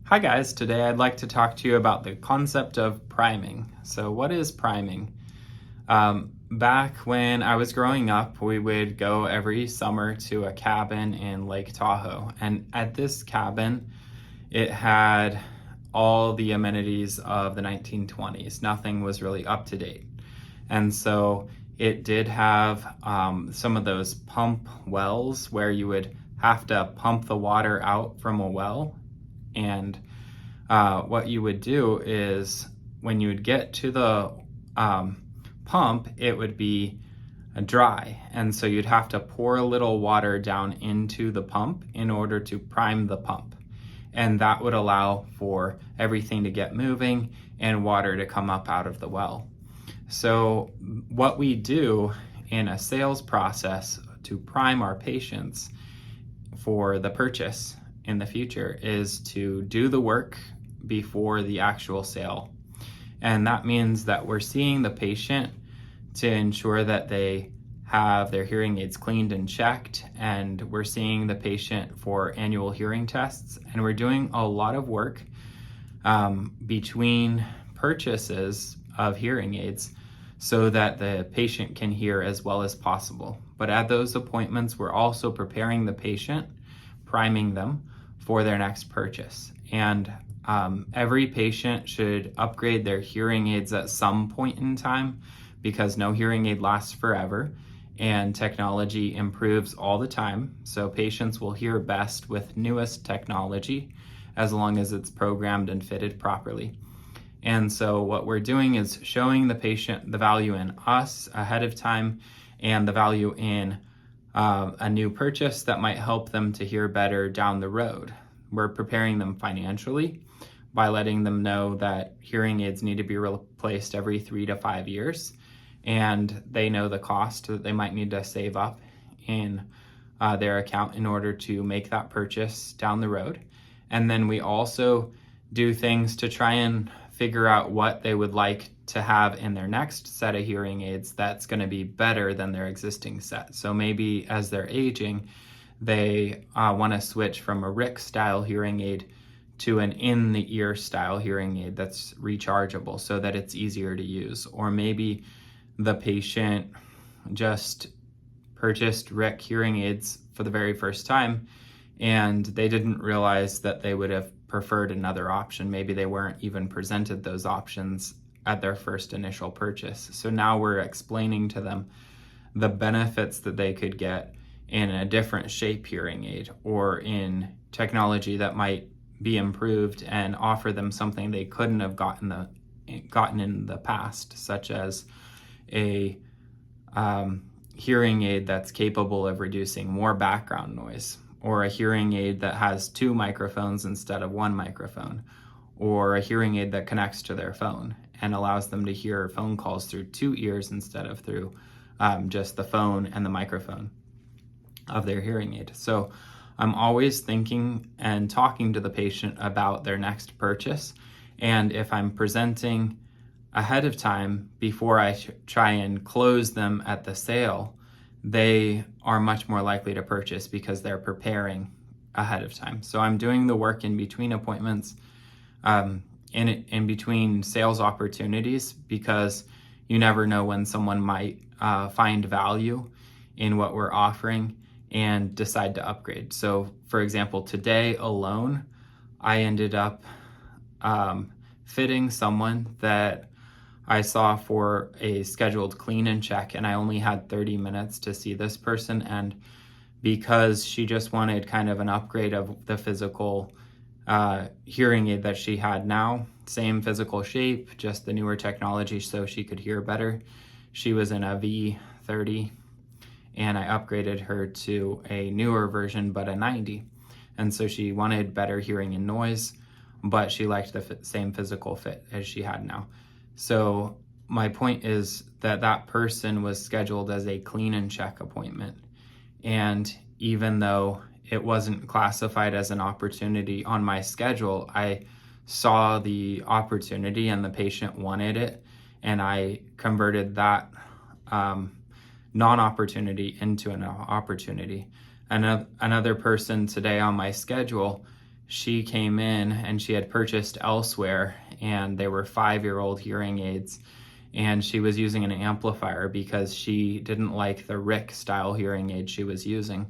Hi guys, today I'd like to talk to you about the concept of priming. So what is priming? Back when I was growing up, we would go every summer to a cabin in Lake Tahoe. And at this cabin, it had all the amenities of the 1920s. Nothing was really up to date. And so it did have some of those pump wells where you would have to pump the water out from a well. And what you would do is when you would get to the pump, it would be dry. And so you'd have to pour a little water down into the pump in order to prime the pump. And that would allow for everything to get moving and water to come up out of the well. So what we do in a sales process to prime our patients for the purchase in the future is to do the work before the actual sale. And that means that we're seeing the patient to ensure that they have their hearing aids cleaned and checked, and we're seeing the patient for annual hearing tests, and we're doing a lot of work between purchases of hearing aids so that the patient can hear as well as possible. But at those appointments, we're also preparing the patient, priming them for their next purchase. And every patient should upgrade their hearing aids at some point in time because no hearing aid lasts forever and technology improves all the time. So patients will hear best with newest technology as long as it's programmed and fitted properly. And so what we're doing is showing the patient the value in us ahead of time and the value in a new purchase that might help them to hear better down the road. We're preparing them financially by letting them know that hearing aids need to be replaced every 3 to 5 years, and they know the cost that they might need to save up in their account in order to make that purchase down the road. And then we also do things to try and figure out what they would like to have in their next set of hearing aids that's going to be better than their existing set. So maybe as they're aging, they want to switch from a RIC style hearing aid to an in-the-ear style hearing aid that's rechargeable so that it's easier to use. Or maybe the patient just purchased RIC hearing aids for the very first time and they didn't realize that they would have preferred another option. Maybe they weren't even presented those options at their first initial purchase. So now we're explaining to them the benefits that they could get in a different shape hearing aid or in technology that might be improved and offer them something they couldn't have gotten in the past, such as a hearing aid that's capable of reducing more background noise, or a hearing aid that has 2 microphones instead of 1 microphone, or a hearing aid that connects to their phone and allows them to hear phone calls through 2 ears instead of through just the phone and the microphone of their hearing aid. So I'm always thinking and talking to the patient about their next purchase. And if I'm presenting ahead of time before I try and close them at the sale, they are much more likely to purchase because they're preparing ahead of time. So I'm doing the work in between appointments, in between sales opportunities, because you never know when someone might find value in what we're offering and decide to upgrade. So for example, today alone, I ended up fitting someone that I saw for a scheduled clean and check, and I only had 30 minutes to see this person. And because she just wanted kind of an upgrade of the physical hearing aid that she had now, same physical shape, just the newer technology so she could hear better. She was in a V30 and I upgraded her to a newer version, but a 90. And so she wanted better hearing and noise, but she liked the same physical fit as she had now. So my point is that that person was scheduled as a clean and check appointment. And even though it wasn't classified as an opportunity on my schedule, I saw the opportunity and the patient wanted it. And I converted that non-opportunity into an opportunity. Another person today on my schedule she came in and she had purchased elsewhere, and they were 5-year-old hearing aids, and she was using an amplifier because she didn't like the RIC style hearing aid she was using.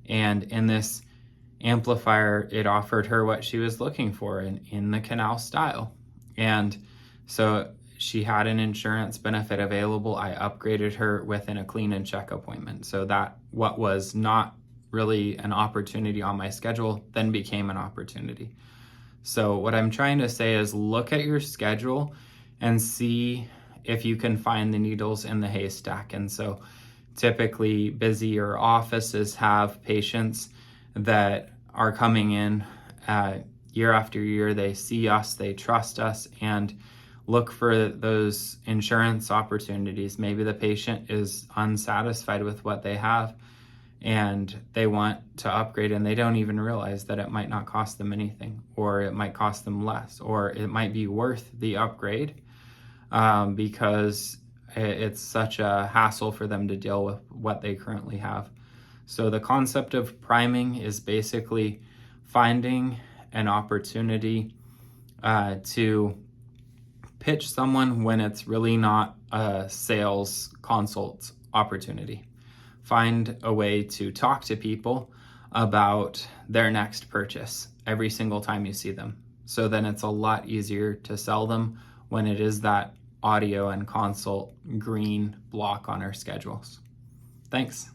And in this amplifier, it offered her what she was looking for in the canal style. And so she had an insurance benefit available. I upgraded her within a clean and check appointment, so that what was not really an opportunity on my schedule then became an opportunity. So what I'm trying to say is look at your schedule and see if you can find the needles in the haystack. And so typically busier offices have patients that are coming in year after year. They see us, they trust us, and look for those insurance opportunities. Maybe the patient is unsatisfied with what they have and they want to upgrade, and they don't even realize that it might not cost them anything, or it might cost them less, or it might be worth the upgrade because it's such a hassle for them to deal with what they currently have. So the concept of priming is basically finding an opportunity to pitch someone when it's really not a sales consult opportunity. Find a way to talk to people about their next purchase every single time you see them. So then it's a lot easier to sell them when it is that audio and consult green block on our schedules. Thanks.